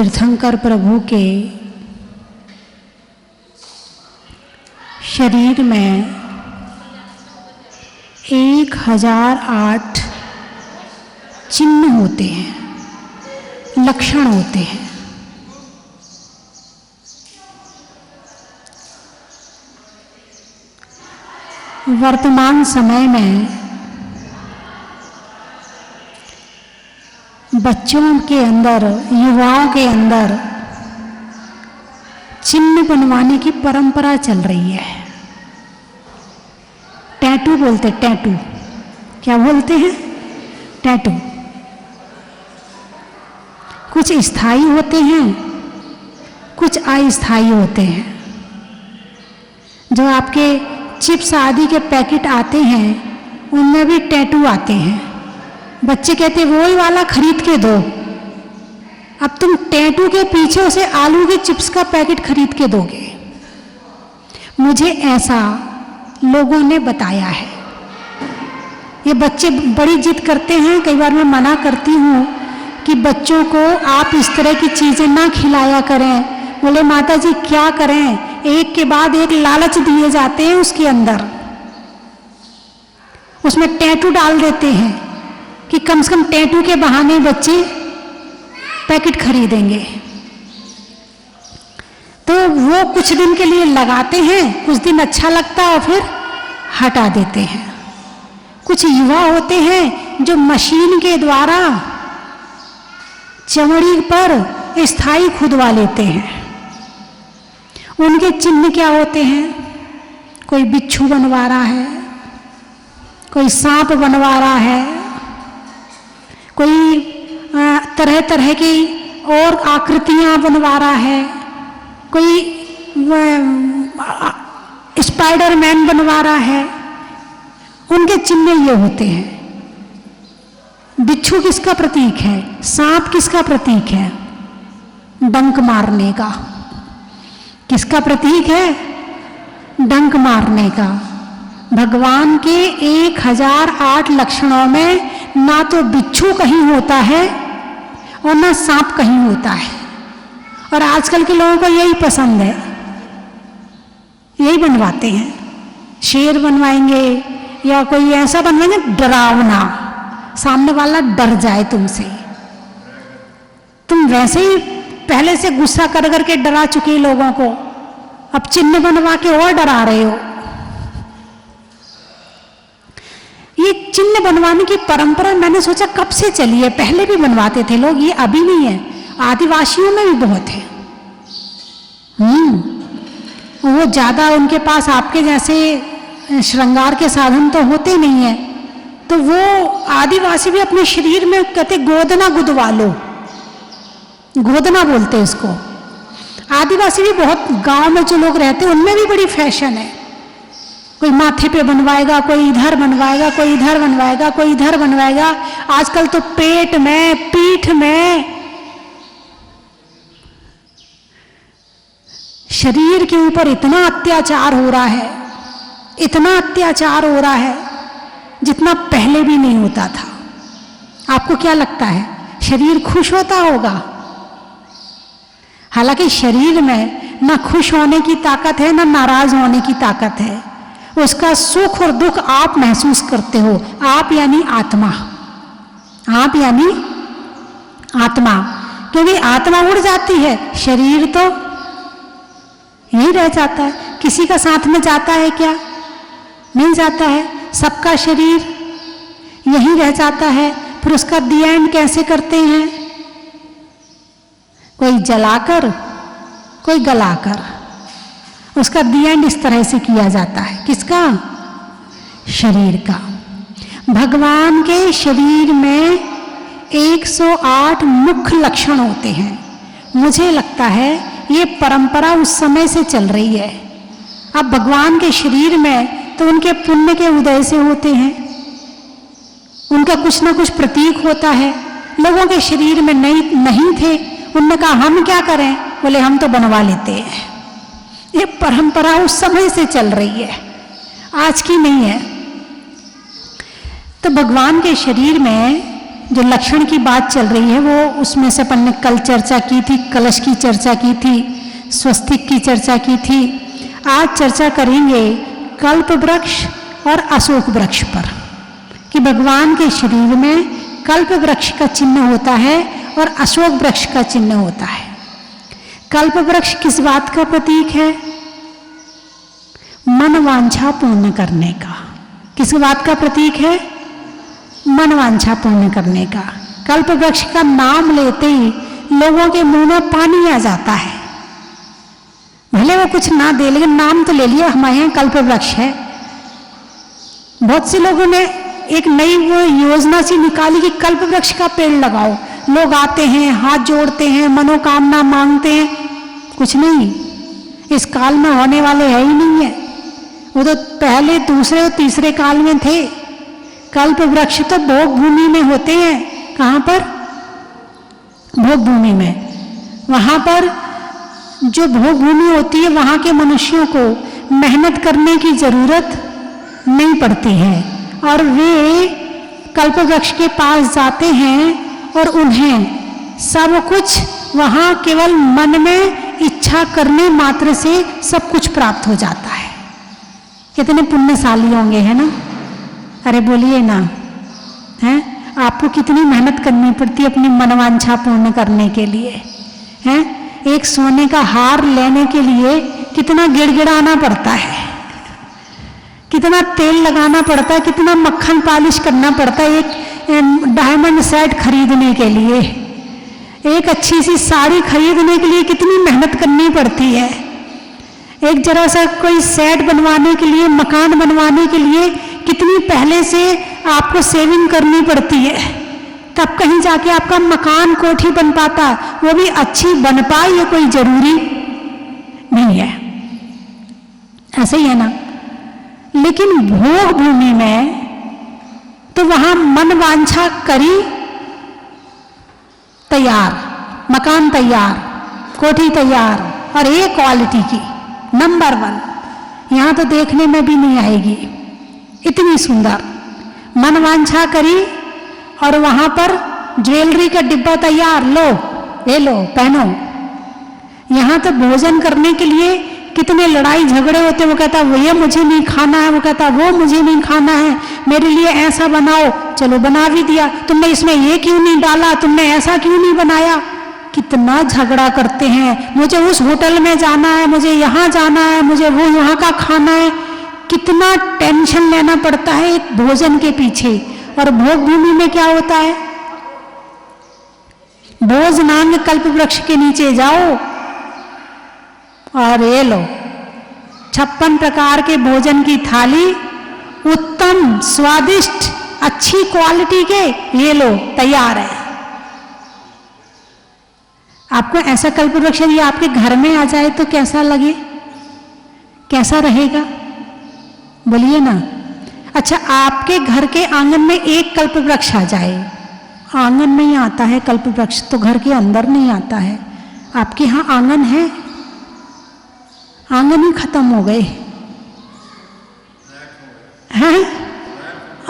तीर्थंकर प्रभु के शरीर में 1008 चिन्ह होते हैं, लक्षण होते हैं। वर्तमान समय में बच्चों के अंदर, युवाओं के अंदर चिन्ह बनवाने की परंपरा चल रही है। टैटू बोलते, टैटू क्या बोलते हैं? टैटू। कुछ स्थायी होते हैं, कुछ अस्थायी होते हैं। जो आपके चिप्स आदि के पैकेट आते हैं उनमें भी टैटू आते हैं। बच्चे कहते वही वाला खरीद के दो। अब तुम टैटू के पीछे उसे आलू के चिप्स का पैकेट खरीद के दोगे? मुझे ऐसा लोगों ने बताया है। ये बच्चे बड़ी जिद करते हैं। कई बार मैं मना करती हूँ कि बच्चों को आप इस तरह की चीज़ें ना खिलाया करें। बोले माता जी क्या करें, एक के बाद एक लालच दिए जाते हैं उसके अंदर, उसमें टैटू डाल देते हैं कि कम से कम टैटू के बहाने बच्चे पैकेट खरीदेंगे। तो वो कुछ दिन के लिए लगाते हैं, कुछ दिन अच्छा लगता है और फिर हटा देते हैं। कुछ युवा होते हैं जो मशीन के द्वारा चमड़ी पर स्थायी खुदवा लेते हैं। उनके चिन्ह क्या होते हैं? कोई बिच्छू बनवा रहा है, कोई सांप बनवा रहा है, कोई तरह तरह की और आकृतियां बनवा रहा है, कोई स्पाइडरमैन बनवा रहा है। उनके चिन्ह ये होते हैं। बिच्छू किसका प्रतीक है? सांप किसका प्रतीक है? डंक मारने का। किसका प्रतीक है? डंक मारने का। भगवान के 1008 लक्षणों में ना तो बिच्छू कहीं होता है और ना सांप कहीं होता है। और आजकल के लोगों को यही पसंद है, यही बनवाते हैं। शेर बनवाएंगे या कोई ऐसा बनवाएंगे डरावना, सामने वाला डर जाए तुमसे। तुम वैसे ही पहले से गुस्सा कर करके डरा चुके लोगों को, अब चिन्ह बनवा के और डरा रहे हो। ये चिन्ह बनवाने की परंपरा मैंने सोचा कब से चली है। पहले भी बनवाते थे लोग, ये अभी नहीं है। आदिवासियों में भी बहुत है। वो ज्यादा उनके पास आपके जैसे श्रृंगार के साधन तो होते नहीं है, तो वो आदिवासी भी अपने शरीर में कहते गोदना गुदवा लो। गोदना बोलते हैं इसको। आदिवासी भी बहुत, गांव में जो लोग रहते हैं उनमें भी बड़ी फैशन है। कोई माथे पे बनवाएगा, कोई इधर बनवाएगा, कोई इधर बनवाएगा, कोई इधर बनवाएगा। आजकल तो पेट में, पीठ में, शरीर के ऊपर इतना अत्याचार हो रहा है, इतना अत्याचार हो रहा है जितना पहले भी नहीं होता था। आपको क्या लगता है शरीर खुश होता होगा? हालांकि शरीर में ना खुश होने की ताकत है ना नाराज होने की ताकत है। उसका सुख और दुख आप महसूस करते हो। आप यानी आत्मा, आप यानी आत्मा। क्योंकि आत्मा उड़ जाती है, शरीर तो यही रह जाता है। किसी का साथ में जाता है क्या? नहीं जाता है। सबका शरीर यही रह जाता है। फिर उसका दी एंड कैसे करते हैं? कोई जलाकर, कोई गलाकर। उसका दी एंड इस तरह से किया जाता है। किसका? शरीर का। भगवान के शरीर में 108 मुख्य लक्षण होते हैं। मुझे लगता है ये परंपरा उस समय से चल रही है। अब भगवान के शरीर में तो उनके पुण्य के उदय से होते हैं, उनका कुछ ना कुछ प्रतीक होता है। लोगों के शरीर में नहीं थे, उन्होंने कहा हम क्या करें? बोले हम तो बनवा लेते हैं। ये परंपरा उस समय से चल रही है, आज की नहीं है। तो भगवान के शरीर में जो लक्षण की बात चल रही है वो उसमें से अपन ने कल चर्चा की थी, कलश की चर्चा की थी, स्वस्तिक की चर्चा की थी। आज चर्चा करेंगे कल्प वृक्ष और अशोक वृक्ष पर, कि भगवान के शरीर में कल्प वृक्ष का चिन्ह होता है और अशोक वृक्ष का चिन्ह होता है। कल्प वृक्ष किस बात का प्रतीक है? मन वांछा पूर्ण करने का। किस बात का प्रतीक है? मन वांछा पूर्ण करने का। कल्प वृक्ष का नाम लेते ही लोगों के मुंह में पानी आ जाता है। भले वो कुछ ना दे, लेकिन नाम तो ले लिया, हमारे यहाँ कल्प वृक्ष है। बहुत से लोगों ने एक नई वो योजना सी निकाली कि कल्प वृक्ष का पेड़ लगाओ। लोग आते हैं, हाथ जोड़ते हैं, मनोकामना मांगते हैं। कुछ नहीं, इस काल में होने वाले है ही नहीं है। वो तो पहले, दूसरे और तीसरे काल में थे। कल्प वृक्ष तो भोग भूमि में होते हैं। कहाँ पर? भोग भूमि में। वहां पर जो भोग भूमि होती है, वहां के मनुष्यों को मेहनत करने की जरूरत नहीं पड़ती है और वे कल्प वृक्ष के पास जाते हैं और उन्हें सब कुछ वहां केवल मन में इच्छा करने मात्र से सब कुछ प्राप्त हो जाता है। कितने पुण्यशाली होंगे, है ना? अरे बोलिए ना, हैं? आपको कितनी मेहनत करनी पड़ती है अपनी मनवांछा पूर्ण करने के लिए, हैं? एक सोने का हार लेने के लिए कितना गिड़गिड़ाना पड़ता है, कितना तेल लगाना पड़ता है, कितना मक्खन पालिश करना पड़ता है एक डायमंड सेट खरीदने के लिए, एक अच्छी सी साड़ी खरीदने के लिए कितनी मेहनत करनी पड़ती है, एक जरा सा कोई सेट बनवाने के लिए, मकान बनवाने के लिए कितनी पहले से आपको सेविंग करनी पड़ती है, तब कहीं जाके आपका मकान कोठी बन पाता। वो भी अच्छी बन पाए ये कोई जरूरी नहीं है। ऐसे ही है ना? लेकिन भोग भूमि में तो वहां मन वांछा करी, तैयार, मकान तैयार, कोठी तैयार, और एक क्वालिटी की नंबर 1। यहां तो देखने में भी नहीं आएगी, इतनी सुंदर। मन वांछा करी और वहां पर ज्वेलरी का डिब्बा तैयार, लो ये लो पहनो। यहां तो भोजन करने के लिए कितने लड़ाई झगड़े होते। वो कहता ये मुझे नहीं खाना है, वो कहता वो मुझे नहीं खाना है, मेरे लिए ऐसा बनाओ, चलो बना भी दिया। तुमने इसमें ये क्यों नहीं डाला, तुमने ऐसा क्यों नहीं बनाया। कितना झगड़ा करते हैं, मुझे उस होटल में जाना है, मुझे यहाँ जाना है, मुझे वो यहाँ का खाना है। कितना टेंशन लेना पड़ता है एक भोजन के पीछे। और भोग भूमि में क्या होता है? भोजनांग कल्प वृक्ष के नीचे जाओ और ये लो 56 प्रकार के भोजन की थाली, उत्तम, स्वादिष्ट, अच्छी क्वालिटी के, ये लो तैयार है। आपको ऐसा कल्प वृक्ष यदि आपके घर में आ जाए तो कैसा लगे, कैसा रहेगा? बोलिए ना। अच्छा, आपके घर के आंगन में एक कल्प वृक्ष आ जाए, आंगन में ही आता है कल्प वृक्ष, तो घर के अंदर नहीं आता है। आपके यहाँ आंगन है, आंगन ही खत्म हो गए हैं,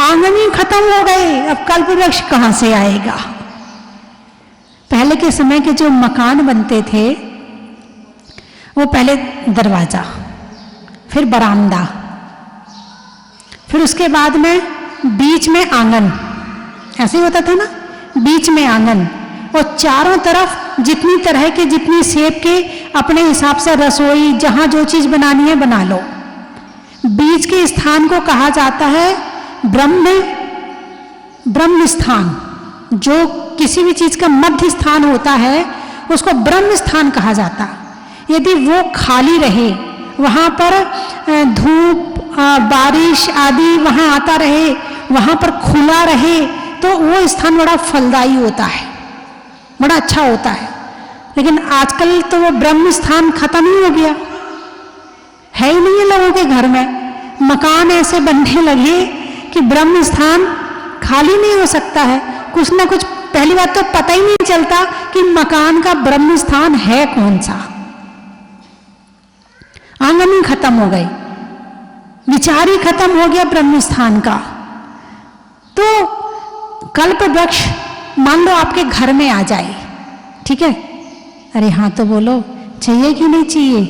आंगन ही खत्म हो गए, अब कल्प वृक्ष कहाँ से आएगा? पहले के समय के जो मकान बनते थे, वो पहले दरवाजा, फिर बरामदा, फिर उसके बाद में बीच में आंगन, ऐसे ही होता था ना, बीच में आंगन, और चारों तरफ जितनी तरह के, जितनी शेप के अपने हिसाब से रसोई, जहां जो चीज बनानी है बना लो। बीच के स्थान को कहा जाता है ब्रह्म स्थान। जो किसी भी चीज का मध्य स्थान होता है उसको ब्रह्म स्थान कहा जाता। यदि वो खाली रहे, वहां पर धूप, बारिश आदि वहां आता रहे, वहां पर खुला रहे, तो वो स्थान बड़ा फलदायी होता है, बड़ा अच्छा होता है। लेकिन आजकल तो वो ब्रह्म स्थान खत्म ही हो गया, है ही नहीं है लोगों के घर में। मकान ऐसे बनने लगे कि ब्रह्म स्थान खाली नहीं हो सकता है। कुछ ना कुछ, पहली बात तो पता ही नहीं चलता कि मकान का ब्रह्म स्थान है कौन सा। आंगन ही खत्म हो गई, विचार ही खत्म हो गया ब्रह्म स्थान का। तो कल्प वृक्ष मान लो आपके घर में आ जाए, ठीक है? अरे हाँ तो बोलो, चाहिए कि नहीं चाहिए?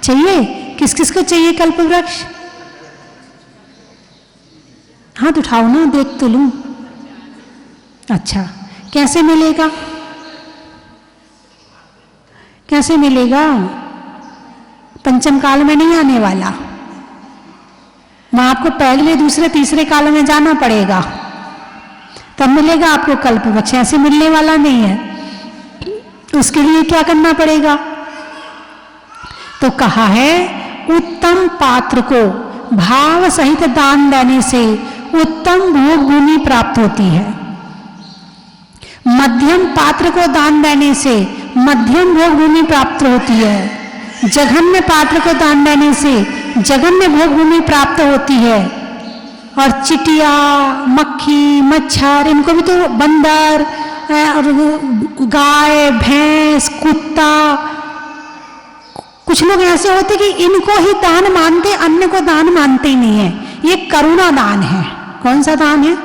चाहिए। किस किस को चाहिए कल्प वृक्ष? हाथ उठाओ ना, देख तो लूं। अच्छा, कैसे मिलेगा? कैसे मिलेगा? पंचम काल में नहीं आने वाला, वहां आपको पहले दूसरे तीसरे काल में जाना पड़ेगा, तब मिलेगा आपको कल्प वृक्ष। ऐसे मिलने वाला नहीं है। उसके लिए क्या करना पड़ेगा? तो कहा है उत्तम पात्र को भाव सहित दान देने से उत्तम भोग भूमि प्राप्त होती है। मध्यम पात्र को दान देने से मध्यम भोग भूमि प्राप्त होती है। जघन्य पात्र को दान देने से जघन्य भोग भूमि प्राप्त होती है। और चिटिया, मक्खी, मच्छर, इनको भी तो बंदर और गाय, भैंस, कुत्ता, कुछ लोग ऐसे होते कि इनको ही दान मानते, अन्य को दान मानते ही नहीं है। ये करुणा दान है। कौन सा दान है?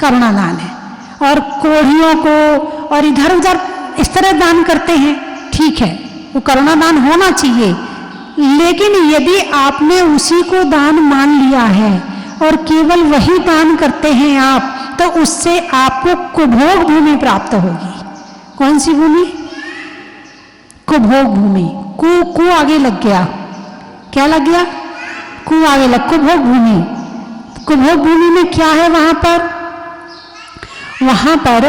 करुणा दान है। और कोढ़ियों को और इधर उधर इस तरह दान करते हैं, ठीक है, वो करुणा दान होना चाहिए। लेकिन यदि आपने उसी को दान मान लिया है और केवल वही दान करते हैं आप, तो उससे आपको कुभोग भूमि प्राप्त होगी। कौन सी भूमि? कुभोग भूमि। कु आगे लग गया, क्या लग गया? कु आगे लग, कुभोग भूमि। कुभोग भूमि में क्या है? वहां पर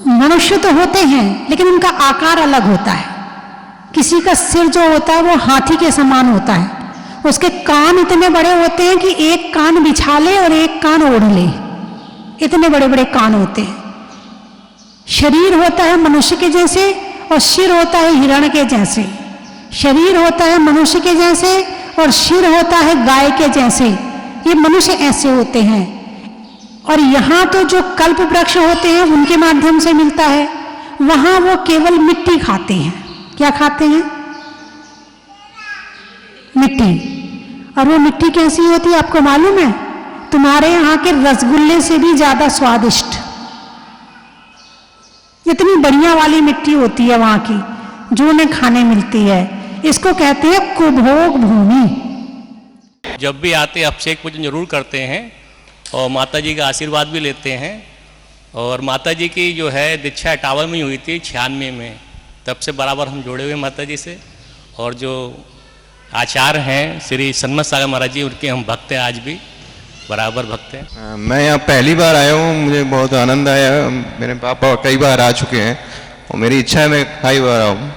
मनुष्य तो होते हैं, लेकिन उनका आकार अलग होता है। किसी का सिर जो होता है वो हाथी के समान होता है, उसके कान इतने बड़े होते हैं कि एक कान बिछा ले और एक कान ओढ़ ले, इतने बड़े बड़े कान होते हैं। शरीर होता है मनुष्य के जैसे और सिर होता है हिरण के जैसे। शरीर होता है मनुष्य के जैसे और सिर होता है गाय के जैसे। ये मनुष्य ऐसे होते हैं। और यहाँ तो जो कल्प वृक्ष होते हैं उनके माध्यम से मिलता है, वहां वो केवल मिट्टी खाते हैं। क्या खाते हैं? मिट्टी। और वो मिट्टी कैसी होती है आपको मालूम है? तुम्हारे यहाँ के रसगुल्ले से भी ज्यादा स्वादिष्ट, इतनी बढ़िया वाली मिट्टी होती है वहां की, जो उन्हें खाने मिलती है। इसको कहते हैं कुभोग भूमि। जब भी आते अभिषेक पूजन जरूर करते हैं और माता जी का आशीर्वाद भी लेते हैं। और माता जी की जो है दीक्षा इटावा में हुई थी 96 में, तब से बराबर हम जुड़े हुए माता जी से। और जो आचार्य हैं श्री सन्मत सागर महाराज जी, उनके हम भक्त हैं, आज भी बराबर भक्त हैं। मैं यहाँ पहली बार आया हूँ, मुझे बहुत आनंद आया। मेरे पापा कई बार आ चुके हैं और मेरी इच्छा है मैं कई बार आऊँ।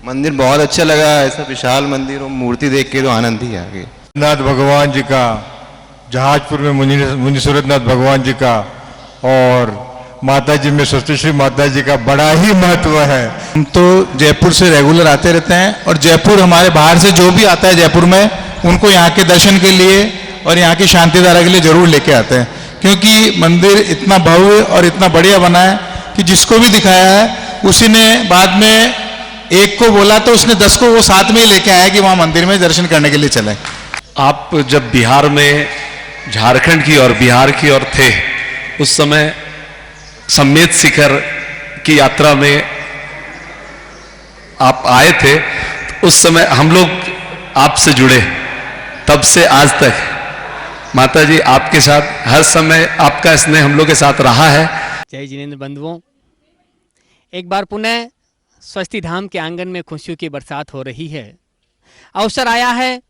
मंदिर बहुत अच्छा लगा, ऐसा विशाल मंदिर और मूर्ति देख के तो आनंद ही आ गया। नाथ भगवान जी का, जहाजपुर में मुनि सूरतनाथ भगवान जी का और माता जी में स्वस्ति श्री माता जी का बड़ा ही महत्व है। हम तो जयपुर से रेगुलर आते रहते हैं और जयपुर हमारे बाहर से जो भी आता है जयपुर में, उनको यहाँ के दर्शन के लिए और यहाँ की शांति धारा के लिए जरूर लेके आते हैं, क्योंकि मंदिर इतना भव्य और इतना बढ़िया बना है कि जिसको भी दिखाया है उसी ने बाद में एक को बोला तो उसने 10 को वो साथ में ही लेके आया कि वहाँ मंदिर में दर्शन करने के लिए चले। आप जब बिहार में झारखंड की और बिहार की ओर थे, उस समय सम्मेद शिखर की यात्रा में आप आए थे, उस समय हम लोग आपसे जुड़े, तब से आज तक माता जी आपके साथ हर समय आपका स्नेह हम लोग के साथ रहा है। जय जिनेंद्र बंधुओं, एक बार पुनः स्वस्ति धाम के आंगन में खुशियों की बरसात हो रही है। अवसर आया है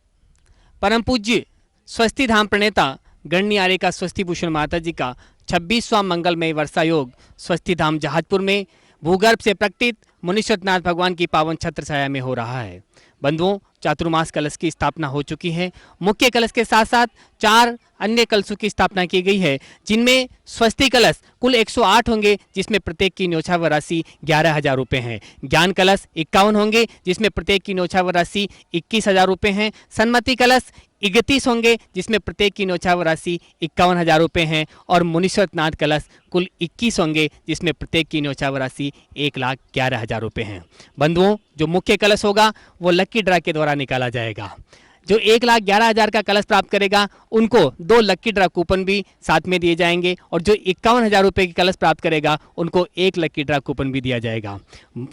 परम पूज्य स्वस्ति धाम प्रणेता गणनी आर्यिका स्वस्ति भूषण माता जी का 26वां मंगलमय वर्षा योग स्वस्ति धाम जहाजपुर में भूगर्भ से प्रकटित मुनि सूरतनाथ भगवान की पावन छत्र छाया में हो रहा है। बंधुओं, चातुर्मास कलश की स्थापना हो चुकी है। मुख्य कलश के साथ साथ 4 अन्य कलशों की स्थापना की गई है, जिनमें स्वस्ति कलश कुल 108 होंगे, जिसमें प्रत्येक की न्योछावर राशि 11,000 रुपये हैं। ज्ञान कलश 51 होंगे, जिसमें प्रत्येक की न्योछावर राशि 21,000 रुपये हैं। सन्मति कलश 31 होंगे, जिसमें प्रत्येक की न्योछावर राशि 51,000 रुपये हैं। और मुनि सूरतनाथ कलश कुल 21 होंगे, जिसमें प्रत्येक की न्योछावर राशि 1,11,000 रुपये हैं। बंधुओं, जो मुख्य कलश होगा वो लक्की ड्रा के द्वारा निकाला जाएगा। जो 1,11,000 का कलश प्राप्त करेगा उनको 2 लक्की ड्रा कूपन भी साथ में दिए जाएंगे, और जो 51,000 रुपये की कलश प्राप्त करेगा उनको 1 लक्की ड्रा कूपन भी दिया जाएगा।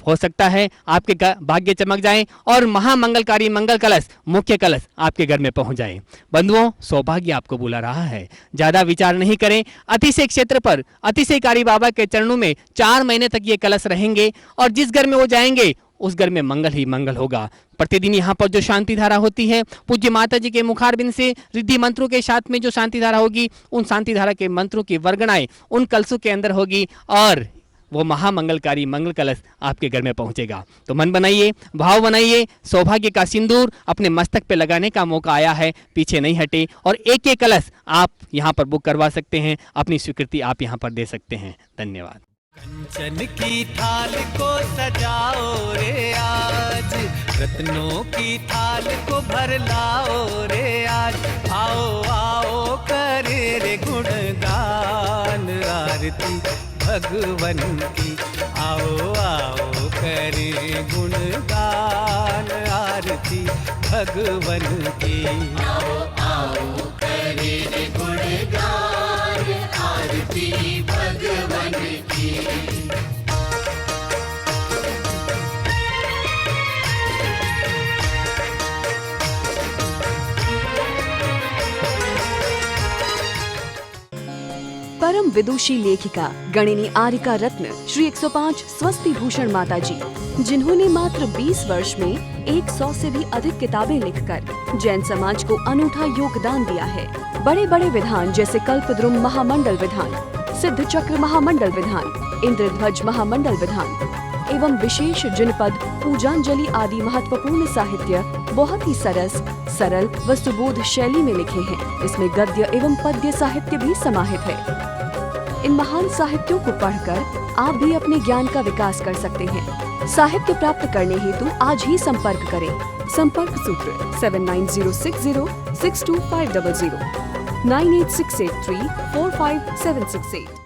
हो सकता है आपके भाग्य चमक जाए और महामंगलकारी मंगल कलश, मुख्य कलश आपके घर में पहुंच जाए। बंधुओं, सौभाग्य आपको बुला रहा है, ज़्यादा विचार नहीं करें। अतिशय क्षेत्र पर अतिशयकारी बाबा के चरणों में 4 महीने तक ये कलश रहेंगे, और जिस घर में वो जाएंगे उस घर में मंगल ही मंगल होगा। प्रतिदिन यहाँ पर जो शांति धारा होती है, पूज्य माता जी के मुखारबिंद से रिद्धि मंत्रों के साथ में जो शांति धारा होगी, उन शांति धारा के मंत्रों की वर्गणाएं उन कलशों के अंदर होगी, और वो महामंगलकारी मंगल कलश आपके घर में पहुंचेगा। तो मन बनाइए, भाव बनाइए, सौभाग्य का सिंदूर अपने मस्तक पे लगाने का मौका आया है, पीछे नहीं हटे, और एक एक कलश आप यहाँ पर बुक करवा सकते हैं, अपनी स्वीकृति आप यहाँ पर दे सकते हैं। धन्यवाद। कंचन की थाल को सजाओ रे आज, रत्नों की थाल को भर लाओ रे आज, आओ आओ करे रे गुणगान आरती भगवन की, आओ आओ करे गुणगान आरती भगवन की, आओ आओ करे रे गुणगान आरती भगवन की। परम विदुषी लेखिका गणिनी आरिका रत्न श्री 105 स्वस्ति भूषण माता जी, जिन्होंने मात्र 20 वर्ष में 100 से भी अधिक किताबें लिखकर जैन समाज को अनूठा योगदान दिया है। बड़े बड़े विधान जैसे कल्पद्रुम महामंडल विधान, सिद्ध चक्र महामंडल विधान, इंद्रध्वज महामंडल विधान एवं विशेष जिनपद, पूजांजलि आदि महत्वपूर्ण साहित्य बहुत ही सरल व सुबोध शैली में लिखे हैं। इसमें गद्य एवं पद्य साहित्य भी समाहित है। इन महान साहित्यों को पढ़कर आप भी अपने ज्ञान का विकास कर सकते हैं। साहित्य प्राप्त करने हेतु आज ही संपर्क करें। संपर्क सूत्र 7906062500 98683 45768।